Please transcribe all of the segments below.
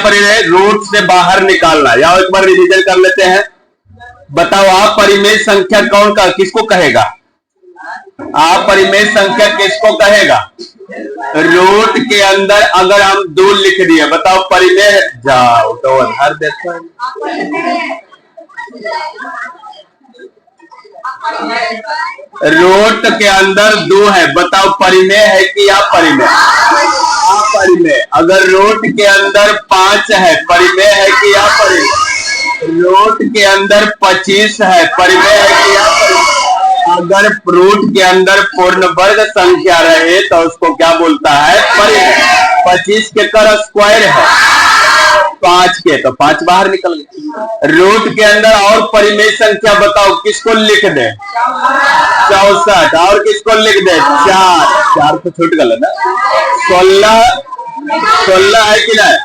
परिमेय रूट से बाहर निकालना। या एक बार रिवीजन कर लेते हैं। बताओ अपरिमेय संख्या कौन का किसको कहेगा? अपरिमेय संख्या किसको कहेगा? रूट के अंदर अगर हम 2 लिख दिए, बताओ परिमेय। जाओ तो उधर देखो, रूट के अंदर 2 है, बताओ परिमेय है कि अपरिमेय? अपरिमेय। अगर रूट के अंदर 5 है, परिमेय है कि अपरिमेय? रूट के अंदर 25 है, परिमेय है कि अपरिमेय? अगर रूट के अंदर पूर्ण वर्ग संख्या रहे तो उसको क्या बोलता है? परिमेय। 25 के कर स्क्वायर है 5 के, तो 5 बाहर निकल गए। रूट के अंदर और परिमेय संख्या बताओ किसको लिख दे? 64। और किसको लिख दे? 4 तो छूट गया ना। 16 है कि नहीं?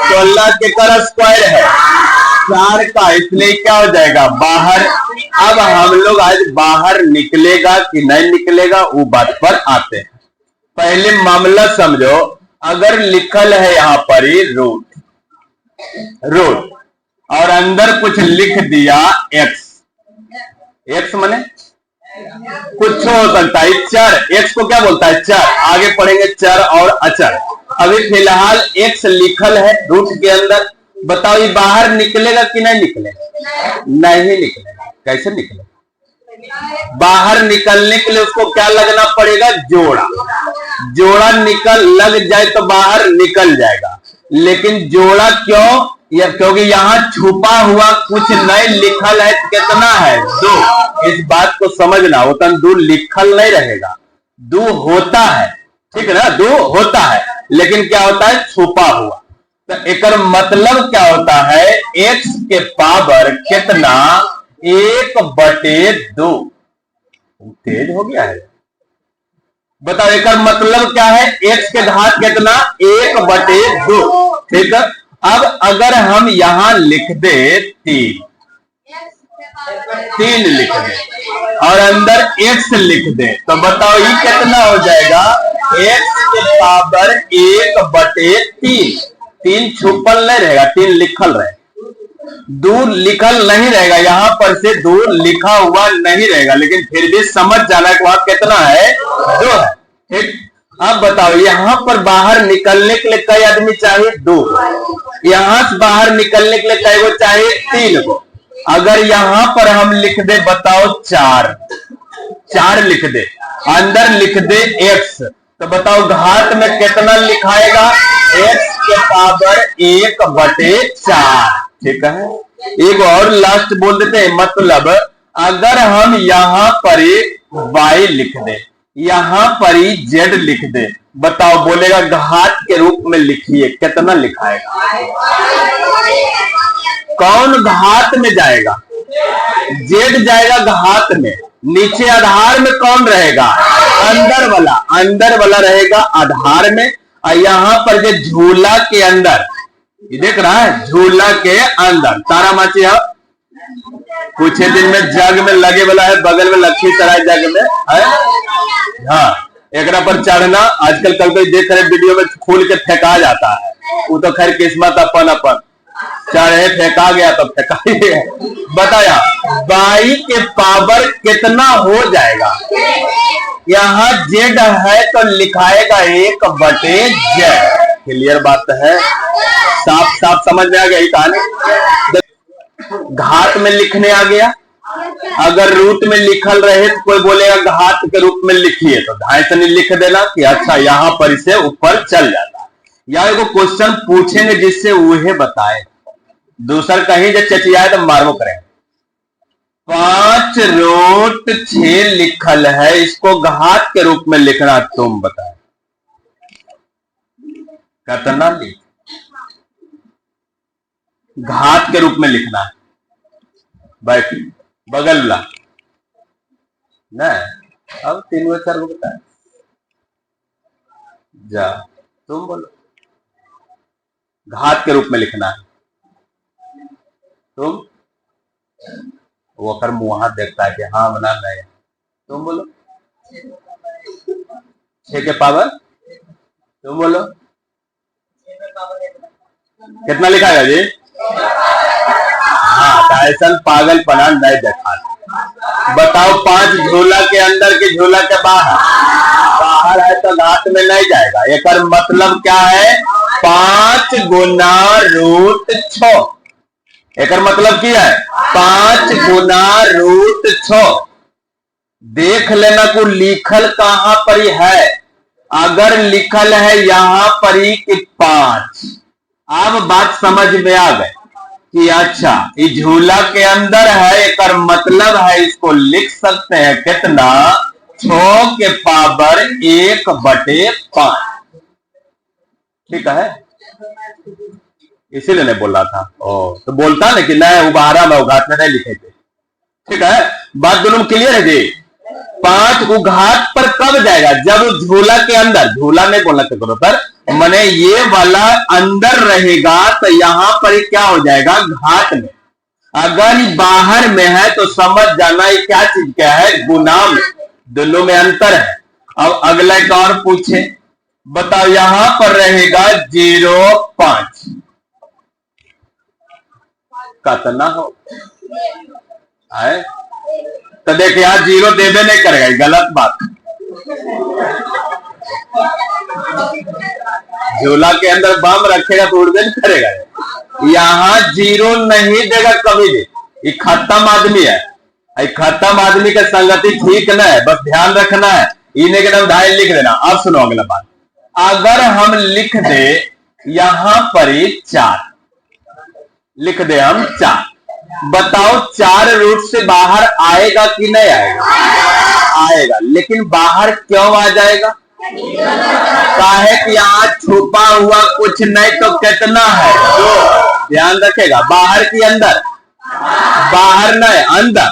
16 के कर स्क्वायर है 4 का, इसलिए क्या हो जाएगा? बाहर। अब हम लोग आज बाहर निकलेगा कि नहीं निकलेगा वो बात पर आते हैं। पहले मामला समझो। अगर लिखल है यहां पर ही रूट और अंदर कुछ लिख दिया एक्स माने कुछ हो सकता है चर। एक्स को क्या बोलता है? चर। आगे पढ़ेंगे चर और अचर। अभी फिलहाल एक्स लिखल है रूट के अंदर। बताओ ये बाहर निकलेगा कि नहीं निकलेगा? नहीं निकलेगा। कैसे निकलेगा? बाहर निकलने के लिए उसको क्या लगना पड़ेगा? जोड़ा। जोड़ा लग जाए तो बाहर निकल जाएगा। लेकिन जोड़ा क्यों? क्योंकि यहाँ छुपा हुआ कुछ नहीं लिखल है। कितना है? 2। इस बात को समझना। होता 2 लिखल नहीं रहेगा, 2 होता है, ठीक है ना? 2 होता है, लेकिन क्या होता है? छुपा हुआ। तो एक मतलब क्या होता है? x के पावर कितना? 1/2। तेज हो गया है। बताओ एक मतलब क्या है? x के घात कितना? 1/2। ठीक है। अब अगर हम यहां लिख दे 3 लिख दे और अंदर x लिख दे, तो बताओ ये कितना हो जाएगा? x के पावर 1/3। 3 छुपल नहीं रहेगा, 3 लिखल रहे। 2 लिखल नहीं रहेगा, यहां पर से 2 लिखा हुआ नहीं रहेगा, लेकिन फिर भी समझ जाना कि वहां कितना है? 2 है। ठीक। अब बताओ यहां पर बाहर निकलने के लिए कई आदमी चाहिए? 2। यहां से बाहर निकलने के लिए कई गो चाहिए? 3 गो। अगर यहां पर हम लिख दे, बताओ 4 लिख दे, अंदर लिख दे x, तो बताओ घात में कितना लिखाएगा? x के पावर 1/4। ठीक है। एक और लास्ट बोल देते हैं। मतलब अगर हम यहां पर y लिख दे, यहां पर ही z लिख दे, बताओ बोलेगा घात के रूप में लिखिए, कितना लिखाएगा? कौन घात में जाएगा? z जाएगा घात में। नीचे आधार में कौन रहेगा? अंदर वाला रहेगा आधार में। और यहां पर जो झूला के अंदर, ये देख रहा है, झूला के अंदर तारा माची है। कुछ दिन में जग में लगे वाला है, बगल में लखीसराय जग में है। हाँ, एक पर चढ़ना आजकल कल कोई देख रहे वीडियो में खोल के फेंका जाता है। वो तो खैर किस्मत अपन चढ़े, फेंका गया तो फेंका ही है। बताया y के पावर कितना हो जाएगा? यहाँ z है तो लिखाएगा 1/z। क्लियर बात है? साफ समझ में आ गया कहानी। घात में लिखने आ गया। अगर रूट में लिखल रहे तो कोई बोलेगा घात के रूप में लिखिए, तो ढाई से नहीं लिख देना कि अच्छा यहां पर इसे ऊपर चल जाता है। या एगो क्वेश्चन पूछेंगे जिससे वह बताए, दूसर कहीं जब चचियाए तो मारो करें। 5√6 लिखल है, इसको घात के रूप में लिखना, तुम बताए कितना लिख? घात के रूप में लिखना है। बैठ बगल ला नहीं। अब 3 गो 4 गो बताए। जा तुम बोलो। घात के रूप में लिखना है। तुम वो कर मुंह देखता है कि हाँ बना नहीं। तुम बोलो 6 के पावर। तुम बोलो कितना लिखाएगा जी? हाँ, तो ऐसा पागलपना नहीं देखा। बताओ 5 झोला के अंदर के झोला के बाहर, बाहर है तो घात में नहीं जाएगा। एक मतलब क्या है? 5 गुना रूट 6। एक मतलब क्या है? 5 गुना रूट 6। देख लेना को लिखल कहां पर ही है। अगर लिखल है यहां पर ही कि 5, अब बात समझ में आ गई कि अच्छा इस झूला के अंदर है, एक मतलब है इसको लिख सकते हैं कितना? 6 के पावर 1/5। ठीक है, इसीलिए नहीं बोला था। तो बोलता ना कि नहीं उबारा में उघाट में नहीं लिखे थे। ठीक है, बात दोनों क्लियर है जी। 5 उघाट पर कब जाएगा? जब झूला के अंदर, झूला नहीं बोलना करो पर मने ये वाला अंदर रहेगा तो यहां पर क्या हो जाएगा? घात में। अगर बाहर में है तो समझ जाना ये क्या चीज क्या है? गुना में। दोनों में अंतर है। अब अगला एक और पूछे, बताओ यहां पर रहेगा 0.5 कितना हो है? तो देख यार 0 देवे नहीं करेगा, गलत बात। झोला के अंदर बम रखेगा तो उड़बे नहीं करेगा। यहां 0 नहीं देगा कभी भी। ये खत्म आदमी है। खत्म आदमी का संगति ठीक न है, बस ध्यान रखना है। इन्हें के नाम 2.5 लिख देना। अब सुनो अगला बात। अगर हम लिख दे यहां पर 4, लिख दे हम 4, बताओ 4 रूट से बाहर आएगा कि नहीं आएगा? आएगा। लेकिन बाहर क्यों आ जाएगा? काहे कि यहाँ छुपा हुआ कुछ नहीं तो कितना है? 2। ध्यान रखेगा, बाहर की अंदर, बाहर नहीं अंदर।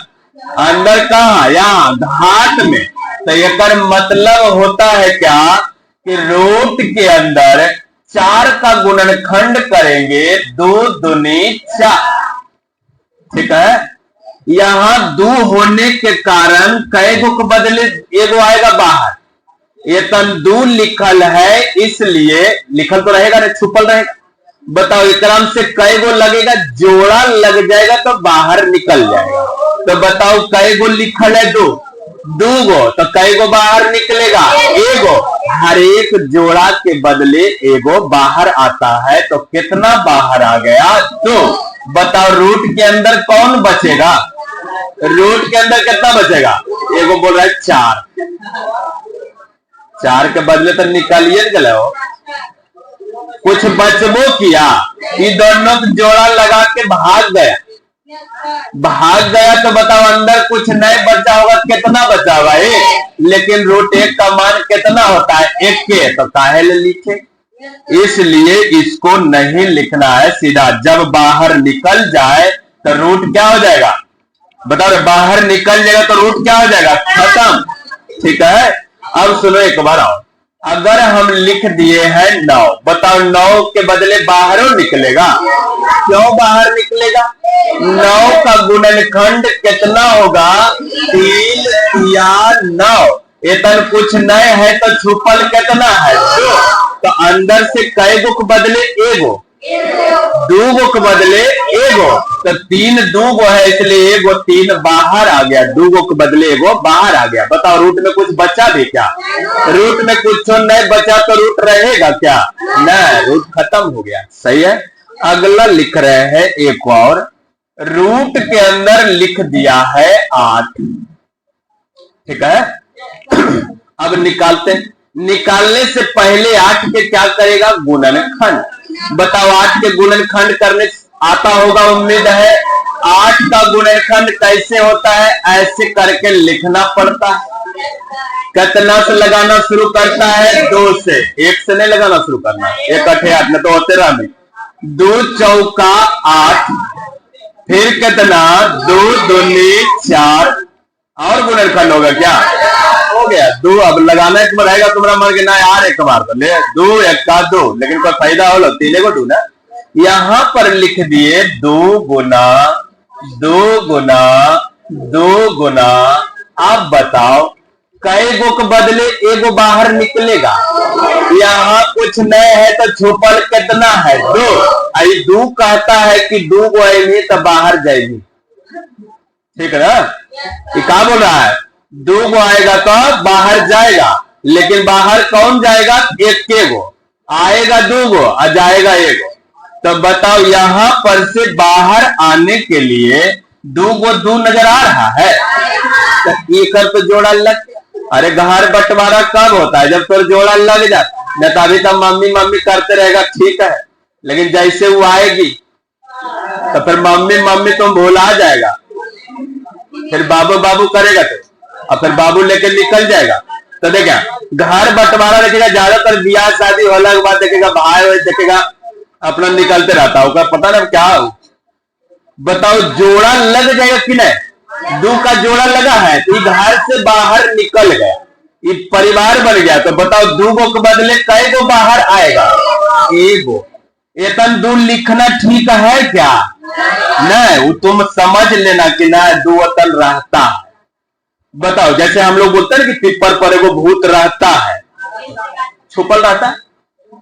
अंदर कहाँ? यहाँ घात में। तो एक मतलब होता है क्या कि रूट के अंदर 4 का गुणनखंड करेंगे 2 दूनी 4। ठीक है, यहां 2 होने के कारण कई गो के बदले एगो आएगा बाहर। ये तन 2 लिखल है, इसलिए लिखल तो रहेगा ना, छुपल रहेगा। बताओ इकराम से कई गो लगेगा? जोड़ा लग जाएगा तो बाहर निकल जाएगा। तो बताओ कई गो लिखल है? 2 गो, तो कई गो बाहर निकलेगा? एगो। हर एक जोड़ा के बदले एगो बाहर आता है, तो कितना बाहर आ गया? 2। बताओ रूट के अंदर कौन बचेगा? रूट के अंदर कितना बचेगा? एगो बोल रहा है 4। 4 के बदले तो निकालिए गले हो, कुछ बचबो किया? ये दोनों जोड़ा लगा के भाग गया। भाग गया तो बताओ अंदर कुछ नहीं बचा होगा। कितना बचा होगा? 1। लेकिन रूट 1 का मान कितना होता है? 1 के। तो काहे ले लिखे? इसलिए इसको नहीं लिखना है सीधा। जब बाहर निकल जाए तो रूट क्या हो जाएगा? बताओ बाहर निकल जाएगा तो रूट क्या हो जाएगा? खत्म। ठीक है, अब सुनो एक बार आओ। अगर हम लिख दिए हैं 9, बताओ 9 के बदले बाहरों निकलेगा? क्यों बाहर निकलेगा? 9 का गुणनखंड कितना होगा? 3 या 9। इतना कुछ नहीं है तो छुपल कितना है? 2। तो अंदर से कई गो के बदले एगो, 2 गो के बदले एगो, तो 3 2 गो है, इसलिए एगो 3 बाहर आ गया। 2 गो के बदले एगो बाहर आ गया। बताओ रूट में कुछ बचा भी क्या? रूट में कुछ नहीं बचा तो रूट रहेगा क्या? नहीं, रूट खत्म हो गया। सही है। अगला लिख रहे हैं एक और। रूट के अंदर लिख दिया है 8। ठीक है, अब निकालते हैं। निकालने से पहले 8 के क्या करेगा? गुणनखंड। बताओ 8 के गुणनखंड करने आता होगा, उम्मीद है। 8 का गुणनखंड कैसे होता है? ऐसे करके लिखना पड़ता है। कितना से लगाना शुरू करता है? 2 से। 1 से नहीं लगाना शुरू करना। 1 8 8 न तो होते रहा 2 चौका 8, फिर कितना? 2 दूनी 4 और गुणनखंड होगा क्या? हो गया 2। अब लगाना एक बार रहेगा तुम्हारा मन के ना यार, एक बार तो ले 2 1 का 2, लेकिन कोई फायदा हो 3 को 2 ना। यहां पर लिख दिए 2 गुना 2 गुना 2 गुना। अब बताओ कई गो के बदले एगो बाहर निकलेगा। यहाँ कुछ नहीं है तो छुपल कितना है? दो। आई दू कहता है कि दू गो आई तो बाहर जाएगी, ठीक है ना? ये क्या बोल रहा है? दू गो आएगा तो बाहर जाएगा, लेकिन बाहर कौन जाएगा? एक के गो आएगा, दू गो आ जाएगा एगो। तो बताओ यहाँ पर से बाहर आने के लिए दू गो दू नजर आ रहा है? तो एक तो जोड़ा लग। अरे घर बंटवारा कब होता है? जब तो जोड़ा लग जाता। न तो अभी तक मम्मी मम्मी करते रहेगा, ठीक है, लेकिन जैसे वो आएगी तो फिर मम्मी मम्मी तुम भुला जाएगा, फिर बाबू बाबू करेगा तो, और फिर बाबू लेके निकल जाएगा। तो देखा घर बंटवारा देखेगा, ज्यादातर ब्याह शादी होने के बाद देखेगा भाई देखेगा अपना निकलते रहता होगा, पता ना क्या हो। बताओ जोड़ा लग जाएगा कि नहीं? दू का जोड़ा लगा है तो घर से बाहर निकल गया, ये परिवार बन गया। तो बताओ दू गो के बदले कई गो बाहर आएगा? एगो। एतन दू लिखना ठीक है क्या? नहीं, वो तुम समझ लेना कि ना दू वतन रहता है। बताओ जैसे हम लोग बोलते हैं कि पीपर पर एगो भूत रहता है, छुपल रहता है।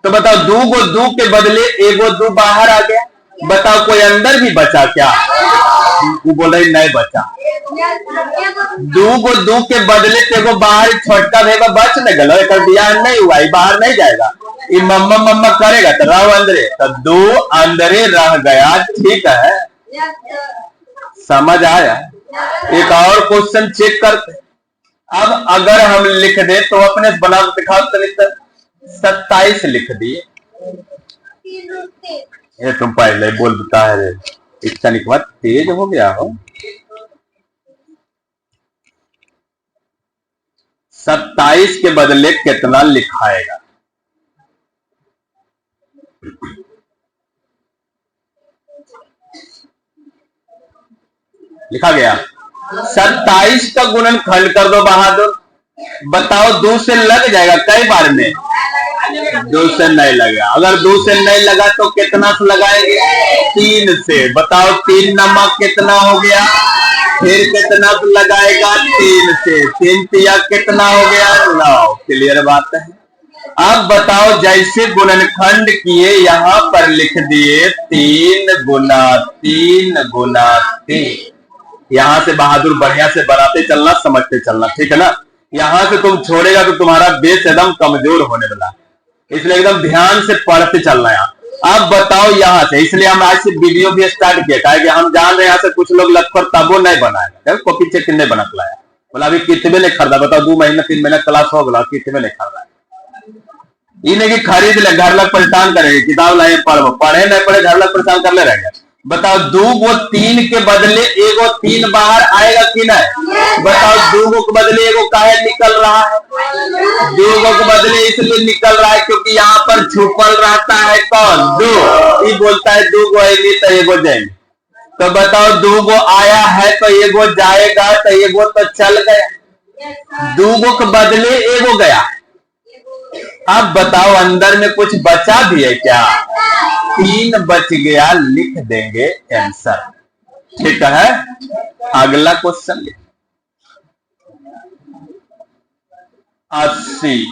तो बताओ दू गो दू के बदले एगो दू बाहर आ गया। बताओ कोई अंदर भी बचा क्या? वो बोल रही नहीं बचा। दू गो दू के बदले एगो बाहर छोटका भेगा बच नहीं गलो, एक बियाह नहीं हुआ, बाहर नहीं जाएगा, ये मम्मा मम्मा करेगा तो रहो अंदरे। तो दो अंदरे रह गया, ठीक है, समझ आया? एक और क्वेश्चन चेक करते। अब अगर हम लिख दे तो अपने बना दिखाओ, तो 27 लिख दिए। ये तुम पहले बोल देता है, इतना लिखवा तेज हो गया हो। 27 के बदले कितना लिखाएगा? लिखा गया 27 का गुणनखंड कर दो बहादुर। बताओ दो से लग जाएगा कई बार में? दो से नहीं लगा। अगर दो से नहीं लगा तो कितना से लगाएंगे? 3 से। बताओ 3 नमक कितना हो गया? फिर कितना से लगाएगा? 3 से। 3 तिया कितना हो गया? 9। क्लियर बात है। अब बताओ जैसे गुणनखंड किए यहाँ पर लिख दिए 3 गुना 3 गुना 3। यहाँ से बहादुर बढ़िया से बनाते चलना, समझते चलना, ठीक है ना? यहाँ से तुम छोड़ेगा तो तुम्हारा बेस एकदम कमजोर होने वाला, इसलिए एकदम ध्यान से पढ़ते चलना। यहाँ अब बताओ यहाँ से, इसलिए हम आज से वीडियो भी स्टार्ट किया कि हम जान रहे हैं यहाँ से कुछ लोग लखपत तबो नहीं बनाएगा, कॉपी चेक नहीं बना लाया, बोला अभी कितने नहीं खरीदा। बताओ 2 महीना 3 महीना क्लास हो गया, कितने नहीं खरीदा। ये नहीं कि खरीद ले घर लग परेशान करेंगे, किताब लाए पढ़े नहीं पढ़े घर लग परेशान कर ले रहेंगे। बताओ 2 गो 3 के बदले एगो 3 बाहर आएगा कि नहीं? बताओ 2 गो के बदले एगो काहे निकल रहा है? 2 गो के बदले इसलिए निकल रहा है क्योंकि यहाँ पर छुपल रहता है कौन? 2। ये बोलता है 2 गो आएगी तो एगो जाएगी। तो बताओ 2 गो आया है तो एगो जाएगा, तो एगो तो चल गया। 2 गो के बदले एगो गया। अब बताओ अंदर में कुछ बचा भी है क्या? 3 बच गया, लिख देंगे आंसर, ठीक है। अगला क्वेश्चन 80।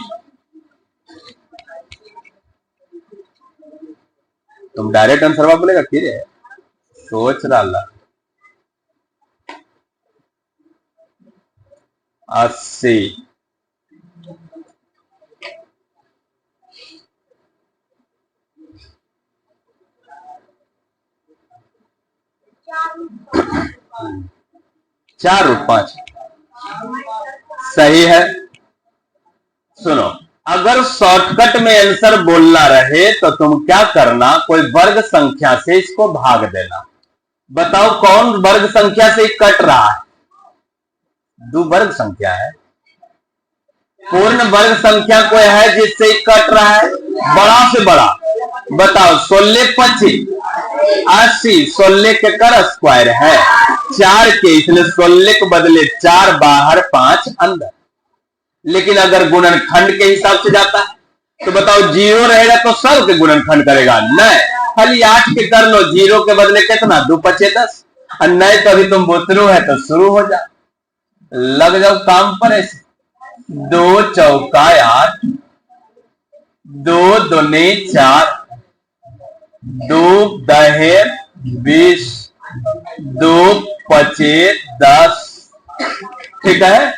तुम डायरेक्ट आंसर बोलेगा कि रे सोच रहा। 80 4 और 5 सही है। सुनो, अगर शॉर्टकट में आंसर बोलना रहे तो तुम क्या करना? कोई वर्ग संख्या से इसको भाग देना। बताओ कौन वर्ग संख्या से कट रहा है? 2 वर्ग संख्या है। पूर्ण वर्ग संख्या कोई है जिससे कट रहा है? बड़ा से बड़ा। बताओ 16 25 80। 16 के कर स्क्वायर है 4 के, इसलिए 16 के बदले 4 बाहर 5 अंदर। लेकिन अगर गुणनखंड के हिसाब से जाता है तो बताओ 0 रहेगा तो सब के गुणनखंड करेगा? नहीं, खाली 8 के कर लो। 0 के बदले कितना? 2 5 10। और नहीं तो अभी तुम बुतरू है तो शुरू हो जाओ, लग जाओ काम पर ऐसे। दो चौका 8, दो दूनी 4, दो दहे 20, दो पचे 10। ठीक है,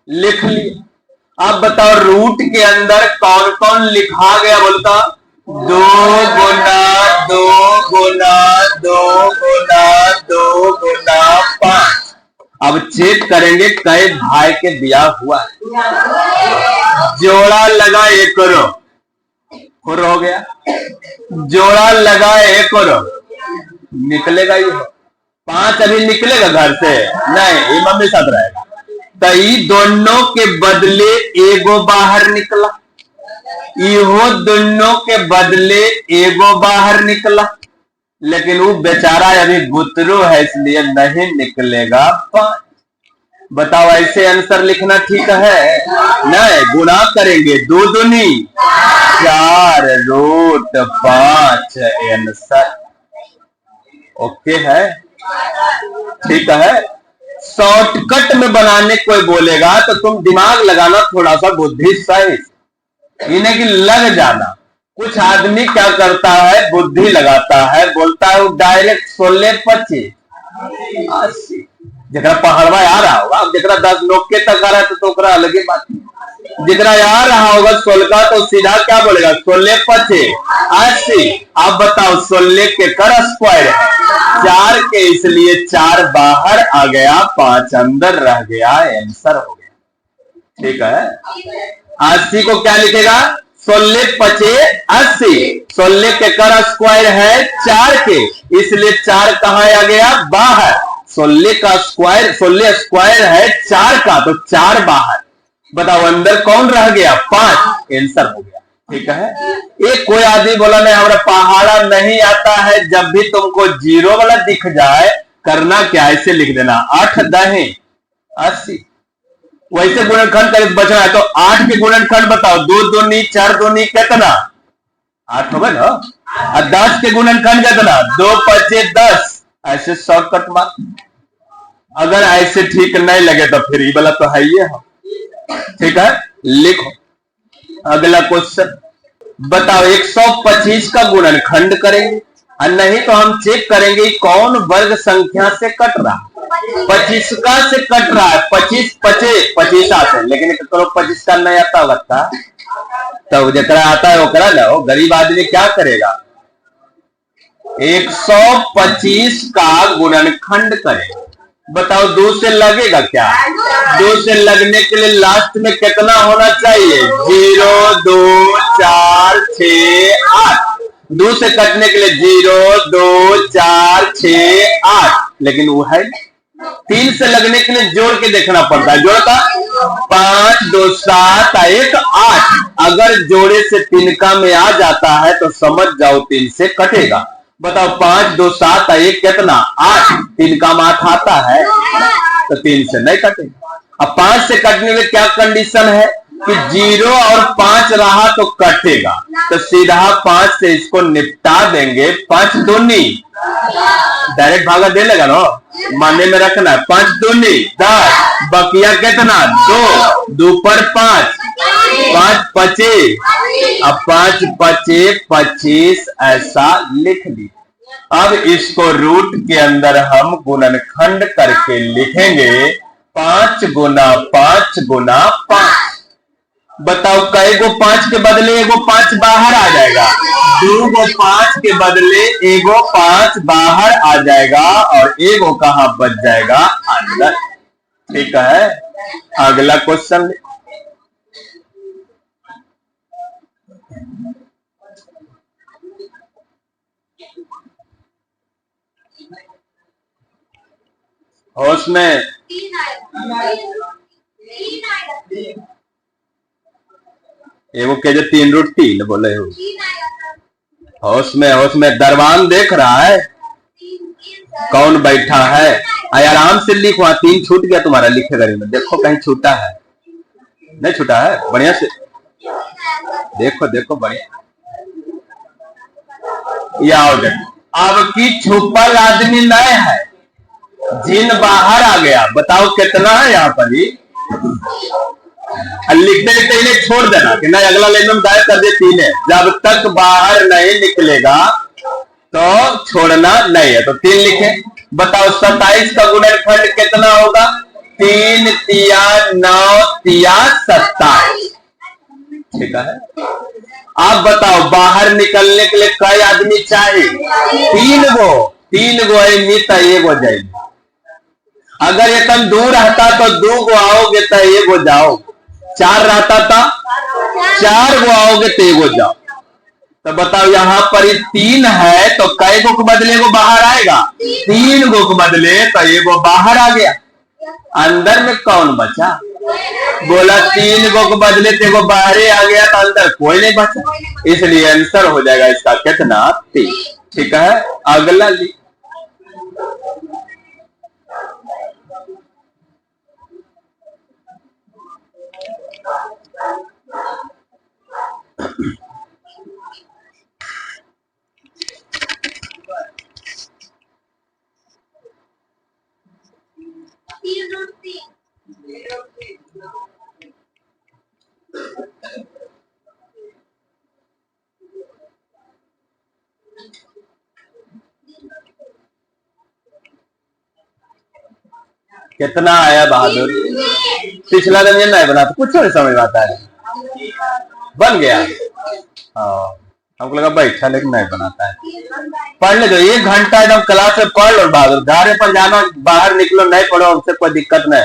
लिख लिया। अब बताओ रूट के अंदर कौन कौन लिखा गया, बोलता 2 गुना 2 गुना 2 गुना 2 गुना 5। अब चेक करेंगे कई भाई के ब्याह हुआ है। जोड़ा लगा 1 करो, खुर हो गया। जोड़ा लगा 1 करो, निकलेगा ये 5। अभी निकलेगा घर से नहीं, ये मम्मी साथ रहेगा। तो ये दोनों के बदले एगो बाहर निकला, इहो दोनों के बदले एगो बाहर निकला, लेकिन वो बेचारा अभी बुतरू है इसलिए नहीं निकलेगा 5। बताओ ऐसे आंसर लिखना ठीक है? नहीं, गुणा करेंगे 2 दूनी 4 रूट 5 आंसर। ओके है, ठीक है। शॉर्टकट में बनाने कोई बोलेगा तो तुम दिमाग लगाना, थोड़ा सा बुद्धि सही, इन्हें कि लग जाना। कुछ आदमी क्या करता है, बुद्धि लगाता है, बोलता है वो डायरेक्ट 16 25 80। जरा पहाड़वा आ रहा होगा, अब जरा 10 लोग के तक आ रहा है तो अलग ही बात है। जरा आ रहा होगा 16 तो सीधा क्या बोलेगा 16 25 80। अब बताओ 16 के कर स्क्वायर है 4 के, इसलिए 4 बाहर आ गया, 5 अंदर रह गया, आंसर हो गया। ठीक है, 80 को क्या लिखेगा 16 25 80। 16 के कर स्क्वायर है 4 के, इसलिए 4 कहां आ गया बाहर। 16 का स्क्वायर 16 स्क्वायर है 4 का, तो 4 बाहर। बताओ अंदर कौन रह गया 5, आंसर हो गया। ठीक है, एक कोई आदमी बोला नहीं हमारा पहाड़ा नहीं आता है। जब भी तुमको 0 वाला दिख जाए करना क्या, ऐसे लिख देना 8 दहे 80। वैसे गुणनखंड कर बचना है तो 8 के गुणनखंड बताओ, 2 दूनी 4 दूनी कितना 8 होगा ना। और 10 के गुणनखंड कितना 2 पचे 10। ऐसे शॉर्टकट मार। अगर ऐसे ठीक नहीं लगे तो फिर ये वाला तो है ही है। ठीक है, लिखो अगला क्वेश्चन। बताओ 125 का गुणनखंड करेंगे और नहीं तो हम चेक करेंगे कौन वर्ग संख्या से कट रहा। 25 का से कट रहा है, 25 पचे 25 आते हैं, लेकिन करो 25 का नहीं आता लगता तो जरा आता है वो करा ना। वो गरीब आदमी क्या करेगा, 125 का गुणनखंड करेगा। बताओ 2 से लगेगा क्या, 2 से लगने के लिए लास्ट में कितना होना चाहिए 0 2 4 6 8। 2 से कटने के लिए 0 2 4 6 8, लेकिन वो है 3 से लगने के लिए जोड़ के देखना पड़ता है। जोड़ता 5 2 7 1 8। अगर जोड़े से तिनका में आ जाता है तो समझ जाओ 3 से कटेगा। बताओ 5 2 7 1 कितना 8, 3 का 8 आता है तो 3 से नहीं कटेगा। अब 5 से कटने में क्या कंडीशन है कि 0 और 5 रहा तो कटेगा, तो सीधा 5 से इसको निपटा देंगे। 5 दूनी डायरेक्ट भागा दे लेगा ना, माने में रखना है 5 दूनी 10, बकिया कितना 2 2 पर 5 5 पचे, अब 5 पचे 25 ऐसा लिख ली। अब इसको रूट के अंदर हम गुणनखंड करके लिखेंगे 5 गुना 5 गुना 5। बताओ कई गो 5 के बदले एगो 5 बाहर आ जाएगा, 2 गो 5 के बदले एगो 5 बाहर आ जाएगा और एगो कहां बच जाएगा अंदर। ठीक है, अगला क्वेश्चन। होश में एगो के जो 3 रूट 3 बोले हो। होश में दरबान देख रहा है कौन बैठा है। आराम से लिखो, 3 छूट गया तुम्हारा लिखे गरी में, देखो कहीं छूटा है नहीं छूटा है, बढ़िया से देखो देखो बढ़िया। आओ देखो, अब की छुपल आदमी नहीं है, जिन बाहर आ गया। बताओ कितना है यहाँ पर ही लिखते लिखते इन्हें छोड़ देना कि नहीं, अगला लाइन में गायब कर दे। 3 है, जब तक बाहर नहीं निकलेगा तो छोड़ना नहीं है। तो 3 लिखे। बताओ 27 का गुणनखंड कितना होगा? 3 तिया 9 तिया 27। ठीक है। आप बताओ बाहर निकलने के लिए कई आदमी चाहिए? 3 गो। 3 गो है मित, ये गो जाएगी। अगर ये कम दूर रहता तो 2 गो आओगे तो 1 गो जाओ। 4 रहता था 4 गो आओगे तो 1 गो जाओ। तो बताओ यहाँ पर 3 है तो कई गो के बदले गो बाहर आएगा? 3 गो के बदले तो 1 गो बाहर आ गया। अंदर में कौन बचा? बोला 3 गो के बदले तो 1 गो बाहर आ गया, तो अंदर कोई नहीं बचा। इसलिए आंसर हो जाएगा इसका कितना? 3। ठीक है। अगला ली। कितना आया बहादुर? पिछला दिन ये नहीं बना तो कुछ नहीं समझ में आता है। बन गया। हमको लगा बैठा, लेकिन नहीं बनाता है। पढ़ ले जो 1 घंटा एकदम क्लास में पढ़ लो बहादुर। घर पर जाना, बाहर निकलो, नहीं पढ़ो, हमसे कोई दिक्कत नहीं।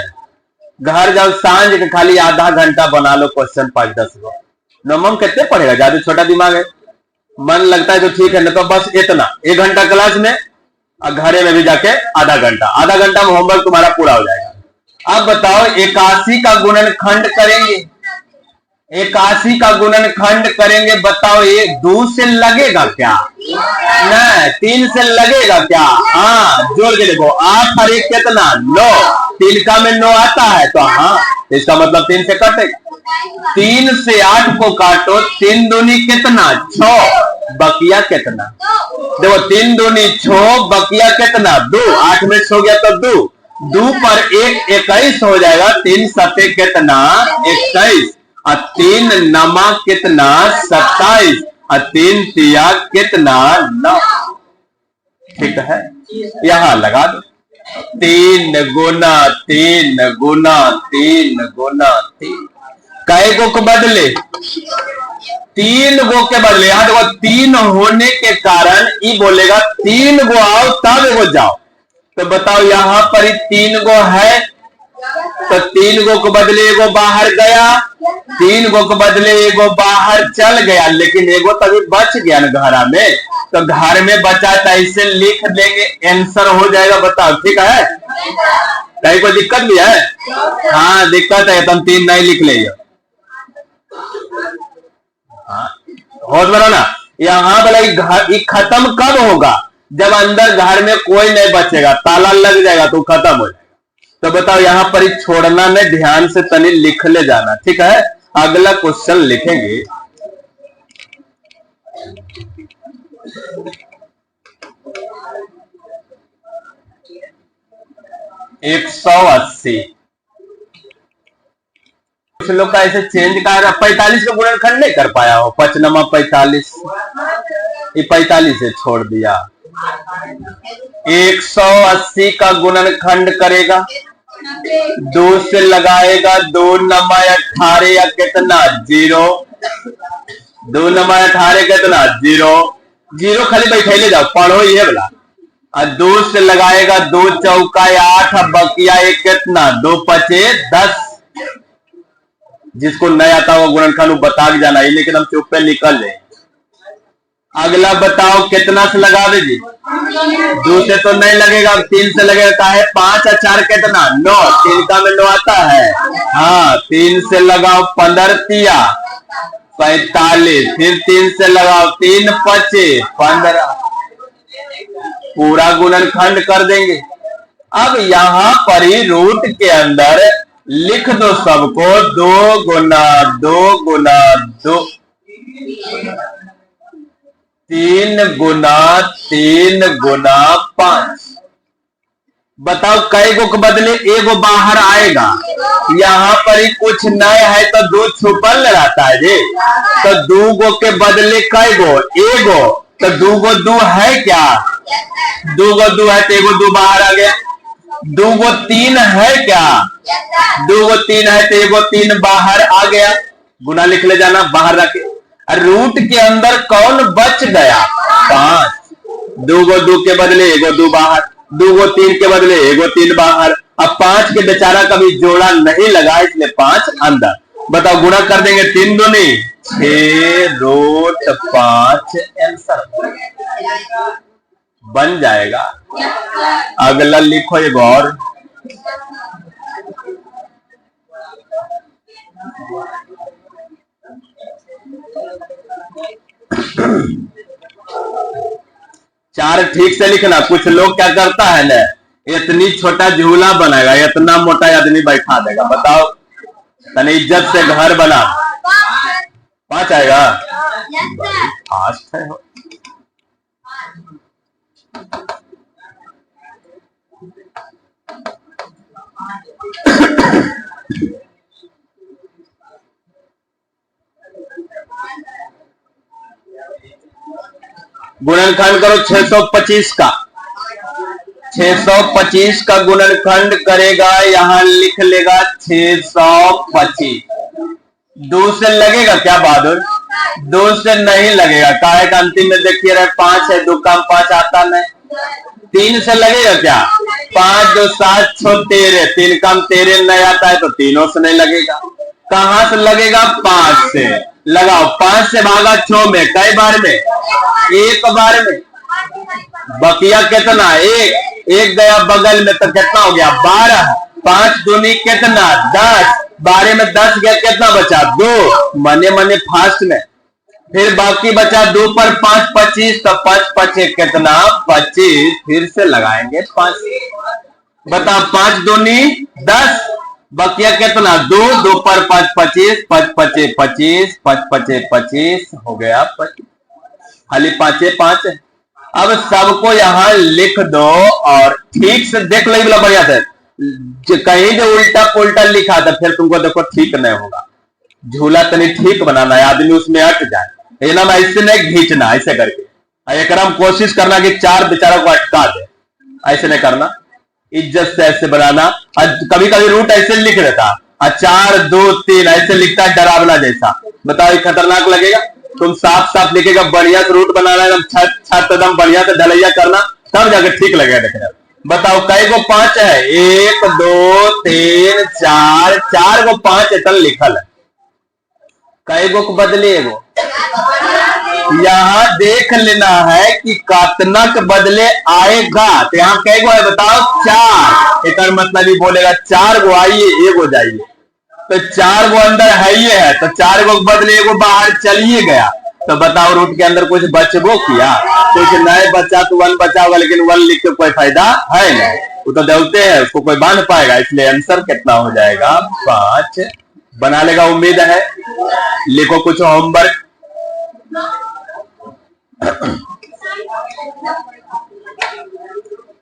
घर जाओ सांझ के खाली आधा घंटा बना लो क्वेश्चन 5-10 गो। नमम कितने पढ़ेगा? ज्यादा छोटा दिमाग है, मन लगता है तो ठीक है, नहीं तो बस इतना 1 घंटा क्लास में और घरे में भी जाके आधा घंटा में होमवर्क तुम्हारा पूरा हो जाएगा। अब बताओ 81 का गुणनखंड करेंगे। 81 का गुणनखंड करेंगे। बताओ ये 2 से लगेगा क्या? नहीं। 3 से लगेगा क्या? हाँ, जोड़ के देखो। 8 और 1 कितना? 9। 3 का में 9 आता है तो हाँ, इसका मतलब 3 से कटेगा। 3 से 8 को काटो, 3 दूनी कितना? 6। बकिया कितना? देखो 3 दूनी 6, बकिया कितना? 2। 8 में 6 गया तो 2। 2 पर 1 21 हो जाएगा। 3 सते कितना? 21। और 3 नमा कितना? 27। और 3 तिया कितना? 9। ठीक है। यहां लगा दो। 3 गुना 3 गुना 3 गुना 3। कई गो के बदले? 3 गो के बदले। यहां देखो 3 होने के कारण ये बोलेगा 3 गो आओ तब 1 गो जाओ। तो बताओ यहां पर 3 गो है तो 3 गो के बदले 1 गो बाहर गया। 3 गो के बदले 1 गो बाहर चल गया, लेकिन 1 गो तभी बच गया ना घर में। तो घर में बचा तो ऐसे लिख देंगे, आंसर हो जाएगा। बताओ ठीक है? कहीं कोई दिक्कत भी है? हाँ दिक्कत है, तुम 3 नहीं लिख ले। होश बनो ना। यहाँ बोला घर खत्म कब होगा? जब अंदर घर में कोई नहीं बचेगा, ताला लग जाएगा तो खत्म हो जाएगा। तो बताओ यहाँ पर छोड़ना नहीं, ध्यान से तनी लिख ले जाना। ठीक है। अगला क्वेश्चन लिखेंगे। एक 180। कुछ लोग का ऐसे चेंज कर 45 का गुणनखंड नहीं कर पाया हो। 5 नमा 45, ये 45 से छोड़ दिया। 180 का गुणनखंड करेगा, 2 से लगाएगा, 2 नमा 18 या कितना? 0। 2 नमा 18 कितना? 0। 0 खाली बैठे ले जाओ, पढ़ो ये वाला। और 2 से लगाएगा, 2 चौका 8, बकिया 1 कितना? 2 पचे 10। जिसको नहीं आता हुआ गुणनखंड बता के जाना, लेकिन हम चुप पे निकल जाए। अगला बताओ कितना से लगा दीजिए? 2 से तो नहीं लगेगा, 3 से लगेगा है। 5 और 4 कितना? 9। 3 का में 9 आता है। हाँ 3 से लगाओ, 15 तिया 45। फिर 3 से लगाओ, 3 पचे 15। पूरा गुणनखंड कर देंगे। अब यहां पर ही रूट के अंदर लिख दो सबको 2 गुना 2 गुना 2, 3 गुना 3 गुना 5। बताओ कई गो के बदले एगो बाहर आएगा। यहाँ पर ही कुछ नए है तो दो छुपल रहता है जी। तो दो गो के बदले कई गो, एगो, तो दो गो दो है क्या? दो गो दो है तो एगो दो बाहर आ गया। दो गो तीन है क्या? दो गो तीन है तो एगो तीन बाहर आ गया। गुना लिख ले जाना बाहर रखे। रूट के अंदर कौन बच गया? 5। दो गो दो के बदले एगो दो बाहर, दो गो तीन के बदले एगो तीन बाहर। अब 5 के बेचारा कभी जोड़ा नहीं लगा इसलिए 5 अंदर। बताओ गुणा कर देंगे 3 दूनी 6 रूट 5 आंसर बन जाएगा। अगला लिखो एक और। चार ठीक से लिखना। कुछ लोग क्या करता है ना, इतनी छोटा झूला बनाएगा, इतना मोटा आदमी बैठा देगा। बताओ तनी इज्जत से घर बना। 5 आएगा। फास्ट है। गुणनखंड करो 625 का। 625 का गुणनखंड करेगा, यहां लिख लेगा 625। 2 से लगेगा क्या बहादुर? 2 से नहीं लगेगा। काहे का अंतिम में देखिए रहे 5 है, 2 काम 5 आता नहीं। 3 से लगेगा क्या? 5 2 7 6 13, 3 काम 13 नहीं आता है तो तीनों से नहीं लगेगा। कहां से लगेगा? 5 से लगाओ। 5 से भागा 6 में, कई बार में? एक बार में। बकिया कितना? एक गया बगल में तो कितना हो गया? 12। 5 दूनी कितना? 10। 12 में 10 गया, कितना बचा? 2। मने मने फास्ट में। फिर बाकी बचा 2 पर 5 25, तो 5 5 कितना? 25। फिर से लगाएंगे 5। बता 5 दूनी 10, बकिया कितना? 2। 2 पर 5 25, 5 5 25, 5 5 25 हो गया 25। खाली 5 5। अब सबको यहां लिख दो और ठीक से देख लो बोला बढ़िया से। कहीं जो उल्टा पुल्टा लिखा था फिर तुमको देखो ठीक नहीं होगा। झूला तनी ठीक बनाना है, आदमी उसमें अट जाए। एकदम ऐसे नहीं खींचना, ऐसे करके एकदम कोशिश करना कि 4 बेचारों को अटका दे। ऐसे नहीं करना, इज्जत से ऐसे बनाना। कभी कभी रूट ऐसे लिख देता, 4 2 3 ऐसे लिखता है डरावना जैसा। बताओ खतरनाक लगेगा? तुम साफ साफ लिखेगा, बढ़िया से रूट बनाना, एकदम छत छत एकदम बढ़िया से ढलैया करना, तब जाके ठीक लगेगा देखने। बताओ कई गो 5 है? 1 2 3 4, 4 गो 5 इतना लिखल है। कई गो को बदले एगो। यहाँ देख लेना है कि कितना के बदले आएगा। तो यहाँ कई गो है बताओ? 4। एक मतलब ही बोलेगा 4 गो आइए एगो जाइए, तो 4 गो अंदर है ही है, तो 4 गो बदले एगो बाहर चलिए गया। तो बताओ रूट के अंदर कुछ बचबो किया? कुछ नए बचा तो 1 बचा होगा, लेकिन 1 लिख के कोई फायदा है नहीं। वो तो दौड़ते हैं, उसको कोई बांध पाएगा। इसलिए आंसर कितना हो जाएगा? 5 बना लेगा, उम्मीद है। लिखो कुछ होमवर्क।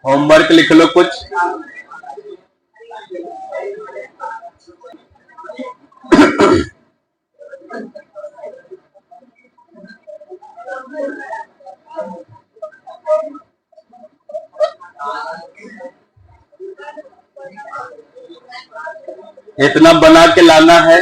होमवर्क लिख लो कुछ। इतना बना के लाना है।